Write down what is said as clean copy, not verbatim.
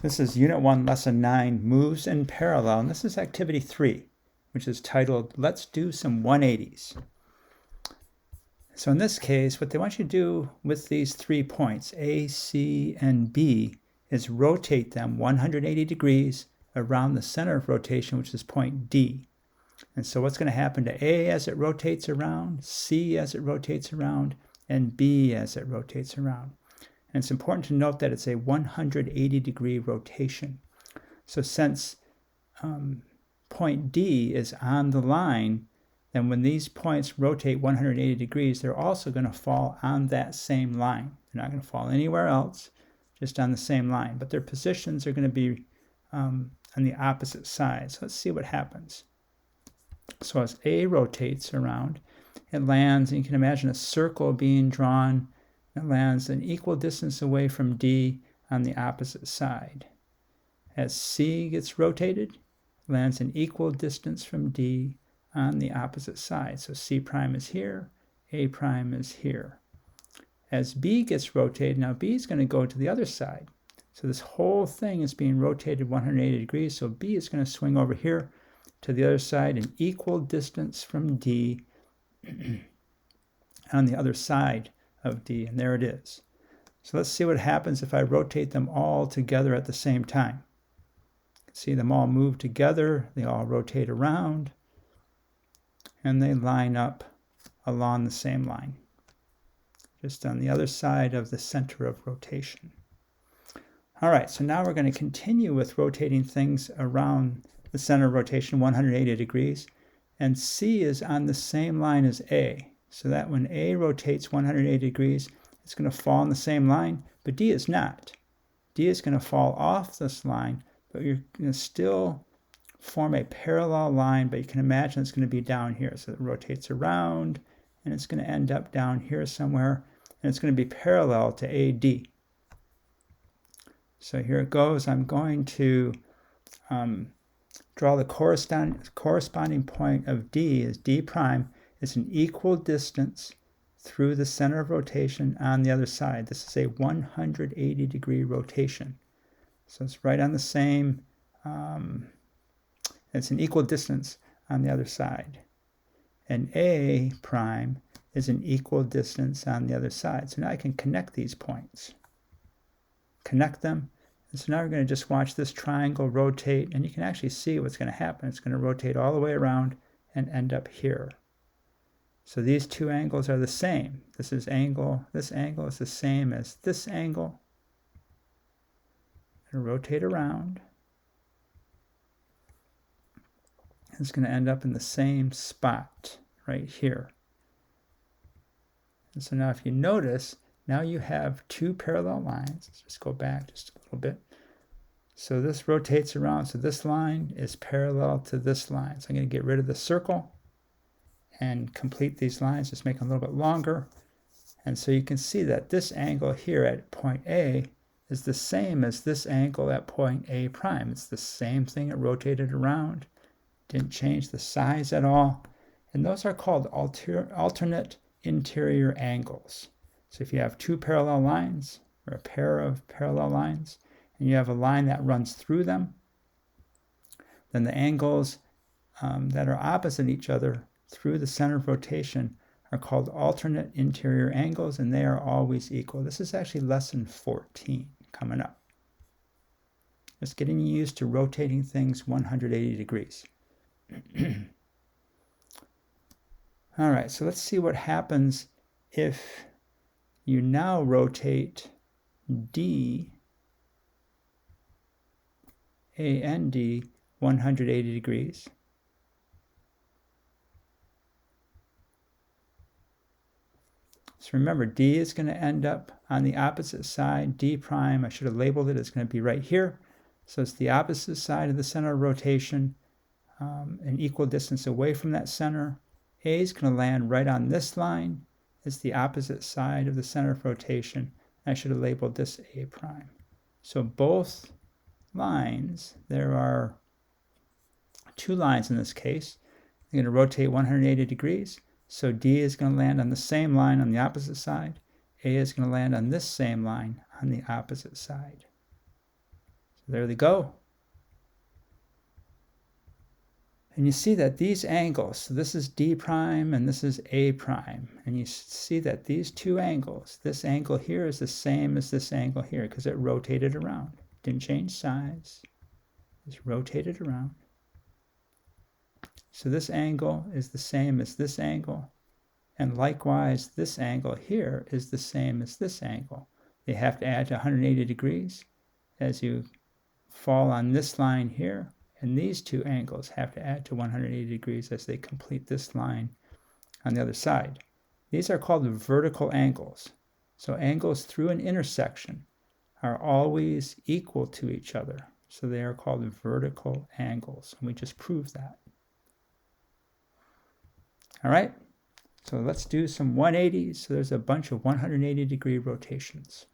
This is Unit 1, Lesson 9, Moves in Parallel, and this is Activity 3, which is titled, Let's Do Some 180's. So in this case, what they want you to do with these 3 points, A, C, and B, is rotate them 180 degrees around the center of rotation, which is point D. And so what's going to happen to A as it rotates around, C as it rotates around, and B as it rotates around. And it's important to note that it's a 180-degree rotation. So since point D is on the line, then when these points rotate 180 degrees, they're also going to fall on that same line. They're not going to fall anywhere else, just on the same line. But their positions are going to be on the opposite side. So let's see what happens. So as A rotates around, it lands, and you can imagine a circle being drawn. It lands an equal distance away from D on the opposite side. As C gets rotated, it lands an equal distance from D on the opposite side. So C prime is here, A prime is here. As B gets rotated, now B is going to go to the other side. So this whole thing is being rotated 180 degrees, so B is going to swing over here to the other side, an equal distance from D on the other side of D, and there it is. So let's see what happens if I rotate them all together at the same time. See them all move together, they all rotate around, and they line up along the same line, just on the other side of the center of rotation. All right, so now we're going to continue with rotating things around the center of rotation 180 degrees, and C is on the same line as A. So that when A rotates 180 degrees, it's going to fall on the same line, but D is not. D is going to fall off this line, but you're going to still form a parallel line, but you can imagine it's going to be down here. So it rotates around, and it's going to end up down here somewhere, and it's going to be parallel to AD. So here it goes. I'm going to draw the corresponding point of D as D prime is an equal distance through the center of rotation on the other side. This is a 180-degree rotation. So it's right on the same, it's an equal distance on the other side. And A prime is an equal distance on the other side. So now I can connect these points. Connect them. And so now we're going to just watch this triangle rotate, and you can actually see what's going to happen. It's going to rotate all the way around and end up here. So these two angles are the same. This angle is the same as this angle. It'll rotate around. It's going to end up in the same spot right here. And so now if you notice, now you have two parallel lines. Let's just go back just a little bit. So this rotates around. So this line is parallel to this line. So I'm going to get rid of the circle and complete these lines, just make them a little bit longer. And so you can see that this angle here at point A is the same as this angle at point A prime. It's the same thing. It rotated around, didn't change the size at all. And those are called alternate interior angles. So if you have two parallel lines, or a pair of parallel lines, and you have a line that runs through them, then the angles that are opposite each other through the center of rotation are called alternate interior angles, and they are always equal. This is actually lesson 14 coming up. Just getting used to rotating things 180 degrees. All right, so let's see what happens if you now rotate D, A and D 180 degrees. So remember, D is going to end up on the opposite side. D prime, I should have labeled it, it's going to be right here. So it's the opposite side of the center of rotation, an equal distance away from that center. A is going to land right on this line. It's the opposite side of the center of rotation. I should have labeled this A prime. So both lines, there are two lines in this case. They're going to rotate 180 degrees. So D is going to land on the same line on the opposite side. A is going to land on this same line on the opposite side. There they go. And you see that these angles, so this is D prime and this is A prime. And you see that these two angles, this angle here is the same as this angle here because it rotated around. Didn't change size, just rotated around. So this angle is the same as this angle. And likewise, this angle here is the same as this angle. They have to add to 180 degrees as you fall on this line here. And these two angles have to add to 180 degrees as they complete this line on the other side. These are called vertical angles. So angles through an intersection are always equal to each other. So they are called vertical angles. And we just proved that. All right, so let's do some 180s. So there's a bunch of 180 degree rotations.